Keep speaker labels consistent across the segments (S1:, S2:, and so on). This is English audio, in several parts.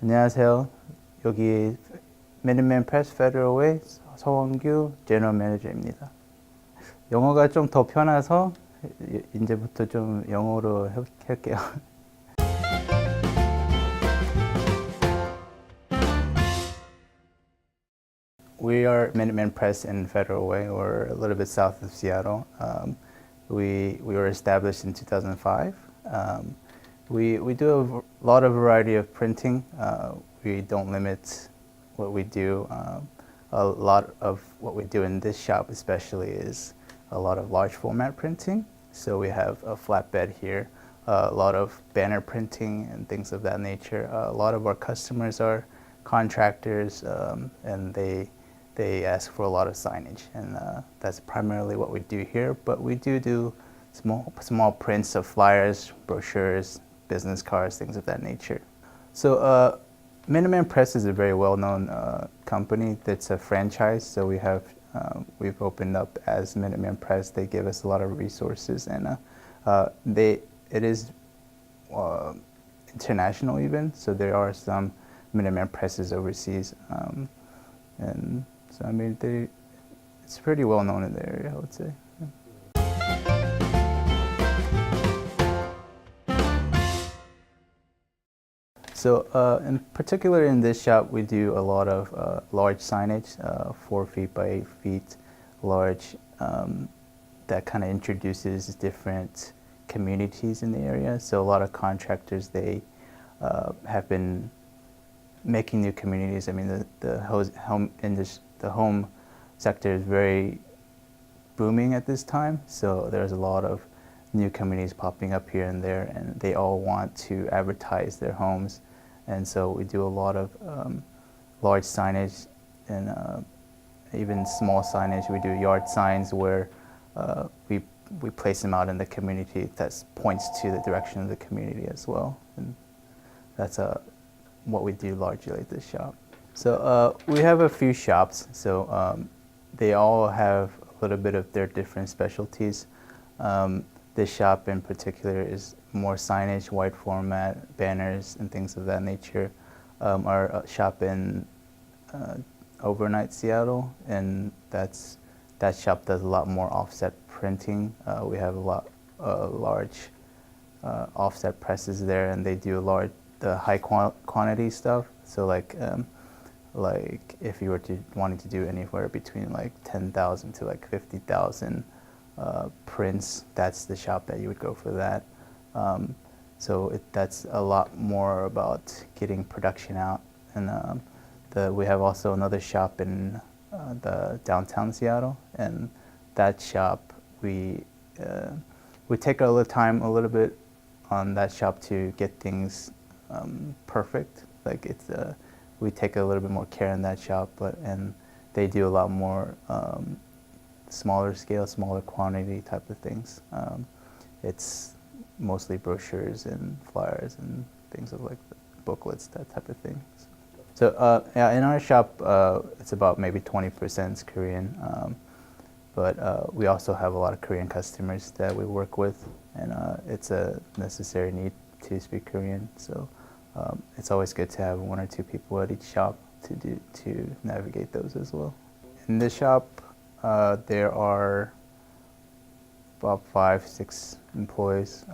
S1: 안녕하세요. 여기 Minuteman Press Federal의 서원규 제너럴 매니저입니다. 영어가 좀 더 편해서 이제부터 좀 영어로 할게요. We are Minuteman Press in Federal Way. We're a little bit south of Seattle. We were established in 2005. We do a lot of variety of printing. We don't limit what we do. A lot of what we do in this shop especially is a lot of large format printing. So we have a flatbed here, a lot of banner printing and things of that nature. A lot of our customers are contractors, and they ask for a lot of signage, and that's primarily what we do here. But we do small prints of flyers, brochures, business cards, things of that nature. So Minuteman Press is a very well-known company. It's a franchise, so we've opened up as Minuteman Press. They give us a lot of resources, and it is international even. So there are some Minuteman Presses overseas, and so I mean it's pretty well known in the area, I would say. So in particular in this shop, we do a lot of large signage, 4 feet by 8 feet, large, that kind of introduces different communities in the area. So a lot of contractors, they have been making new communities. I mean, the home sector is very booming at this time. So there's a lot of new communities popping up here and there, and they all want to advertise their homes. And so we do a lot of large signage and even small signage. We do yard signs where we place them out in the community that points to the direction of the community as well. And that's what we do largely at this shop. So we have a few shops. So they all have a little bit of their different specialties. This shop in particular is more signage, wide format, banners, and things of that nature. Our shop in Overnight Seattle, and that shop does a lot more offset printing. We have a large offset presses there, and they do the high quantity stuff. So like if you were wanting to do anywhere between like 10,000 to like 50,000 prints, that's the shop that you would go for that. So that's a lot more about getting production out. And we have also another shop in the downtown Seattle, and that shop we take a little bit on that shop to get things perfect. Like we take a little bit more care in that shop, and they do a lot more smaller scale, smaller quantity type of things. It's mostly brochures and flyers and things of like booklets, that type of thing. So yeah, in our shop, it's about maybe 20% Korean, but we also have a lot of Korean customers that we work with, and it's a necessary need to speak Korean. So it's always good to have 1 or 2 people at each shop to navigate those as well. In this shop, there are about 5-6 employees.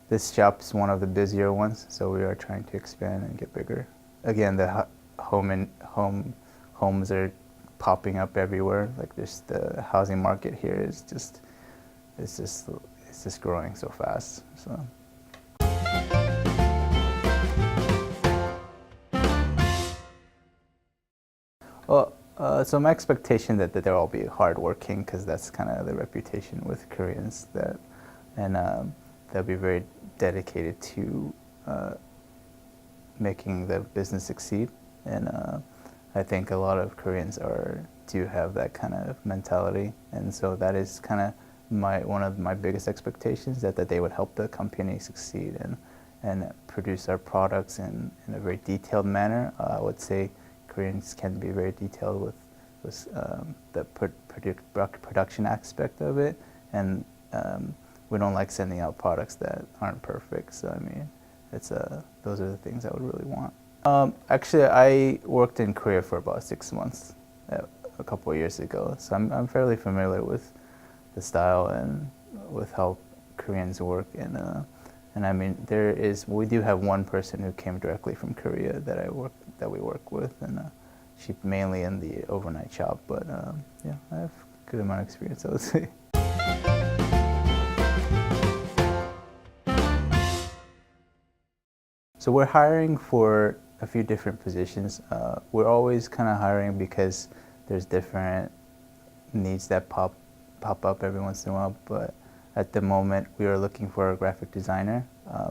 S1: This shop is one of the busier ones, so we are trying to expand and get bigger. Again, the homes are popping up everywhere. Like the housing market here is just growing so fast. So. Well, so my expectation that they'll all be hardworking, because that's kind of the reputation with Koreans, and they'll be very dedicated to making the business succeed. And I think a lot of Koreans do have that kind of mentality, and so that is kind of one of my biggest expectations, that they would help the company succeed and produce our products in a very detailed manner. I would say Koreans can be very detailed with the production aspect of it, and we don't like sending out products that aren't perfect. So I mean, those are the things I would really want. Actually, I worked in Korea for about 6 months a couple of years ago, so I'm fairly familiar with the style and with how Koreans work. And I mean, we do have one person who came directly from Korea that we work with, and she's mainly in the overnight shop. But yeah, I have a good amount of experience, I would say. So we're hiring for a few different positions. We're always kind of hiring because there's different needs that pop up every once in a while. But at the moment, we are looking for a graphic designer,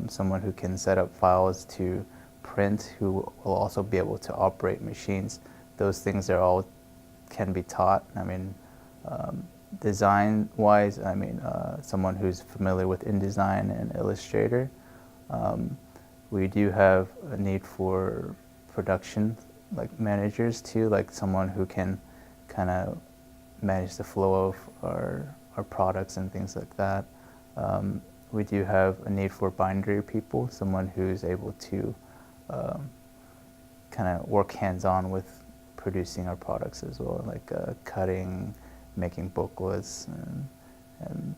S1: someone who can set up files to print, who will also be able to operate machines. Those things can be taught. I mean, design-wise, I mean, someone who's familiar with InDesign and Illustrator. We do have a need for production, like managers too, like someone who can kind of manage the flow of our products and things like that. We do have a need for bindery people, someone who's able to kind of work hands-on with producing our products as well, like cutting, making booklets, and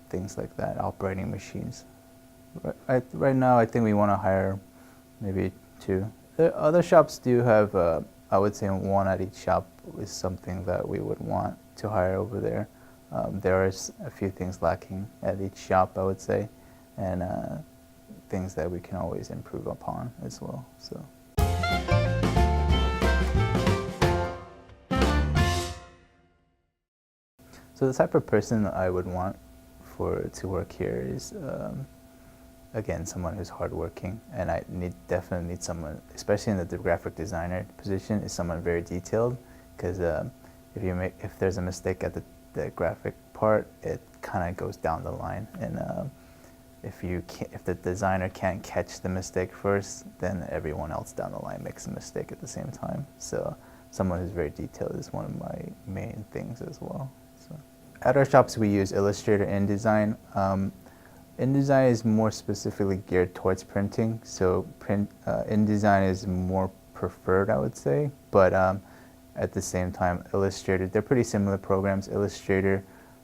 S1: things like that, operating machines. Right now, I think we want to hire maybe 2. The other shops do have, I would say 1 at each shop is something that we would want to hire over there. There is a few things lacking at each shop, I would say, and things that we can always improve upon as well. So the type of person I would want to work here is, again, someone who's hardworking, and I definitely need someone, especially in the graphic designer position, is someone very detailed, because if there's a mistake at the graphic part, it kind of goes down the line, and if the designer can't catch the mistake first, then everyone else down the line makes a mistake at the same time. So someone who's very detailed is one of my main things as well. So at our shops, we use Illustrator and InDesign. InDesign is more specifically geared towards printing, so InDesign is more preferred, I would say, but at the same time, Illustrator, they're pretty similar programs. Illustrator,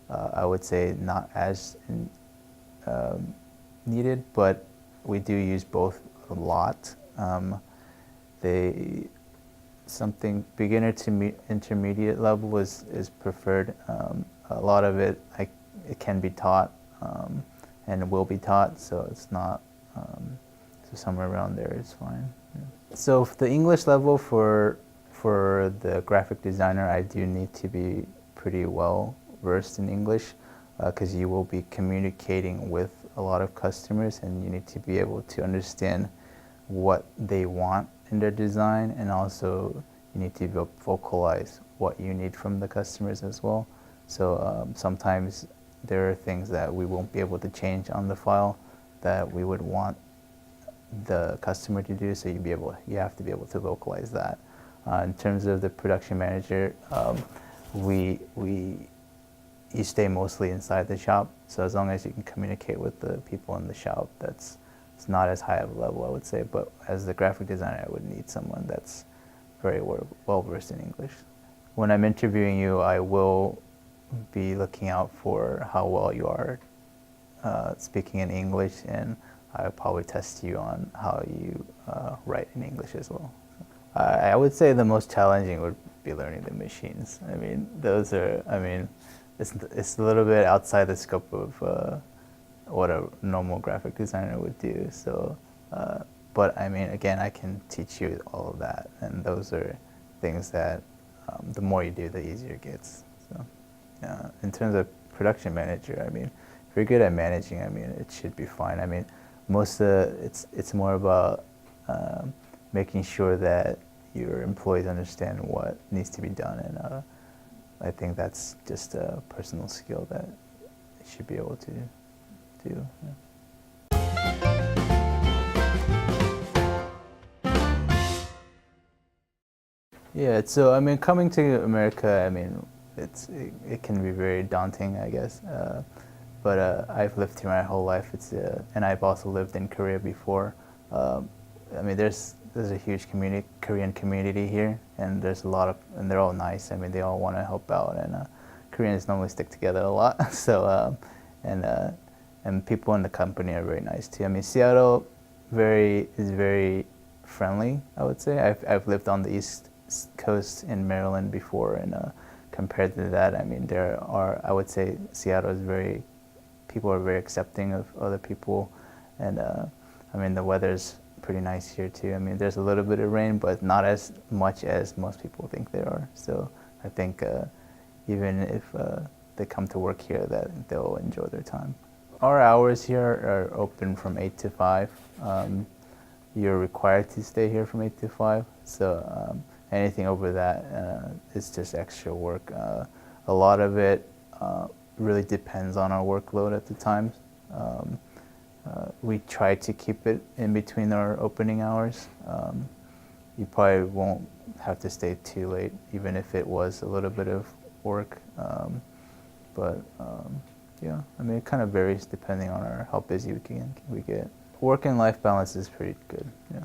S1: I would say not as needed, but we do use both a lot. Something beginner to intermediate level is preferred. A lot of it can be taught, and will be taught, so it's not, so somewhere around there is fine. Yeah. So for the English level for the graphic designer, I do need to be pretty well versed in English, because you will be communicating with a lot of customers, and you need to be able to understand what they want in their design, and also you need to vocalize what you need from the customers as well. So sometimes there are things that we won't be able to change on the file that we would want the customer to do, so you have to be able to vocalize that. In terms of the production manager, you stay mostly inside the shop, so as long as you can communicate with the people in the shop, it's not as high of a level, I would say, but as the graphic designer, I would need someone that's very well versed in English. When I'm interviewing you, I will be looking out for how well you are speaking in English, and I'll probably test you on how you write in English as well. I would say the most challenging would be learning the machines. I mean, it's a little bit outside the scope of what a normal graphic designer would do. So, but I mean, again, I can teach you all of that, and those are things that the more you do, the easier it gets. So. In terms of production manager, I mean, if you're good at managing, I mean, it should be fine. I mean, it's more about making sure that your employees understand what needs to be done, and I think that's just a personal skill that you should be able to do. Yeah, so I mean, coming to America, I mean, it can be very daunting, I guess. But I've lived here my whole life. And I've also lived in Korea before. I mean, there's a huge Korean community here, and there's a lot of, and they're all nice. I mean, they all want to help out, and Koreans normally stick together a lot. So, and people in the company are very nice too. I mean, Seattle is very friendly, I would say. I've lived on the East Coast in Maryland before, and compared to that, I mean, I would say Seattle is people are very accepting of other people, and I mean, the weather's pretty nice here too. I mean, there's a little bit of rain, but not as much as most people think there are. So I think even if they come to work here, that they'll enjoy their time. Our hours here are open from 8 to 5. You're required to stay here from 8 to 5. So anything over that is just extra work. A lot of it really depends on our workload at the time. We try to keep it in between our opening hours. You probably won't have to stay too late, even if it was a little bit of work. Yeah, I mean, it kind of varies depending on how busy we get. Work and life balance is pretty good, yeah.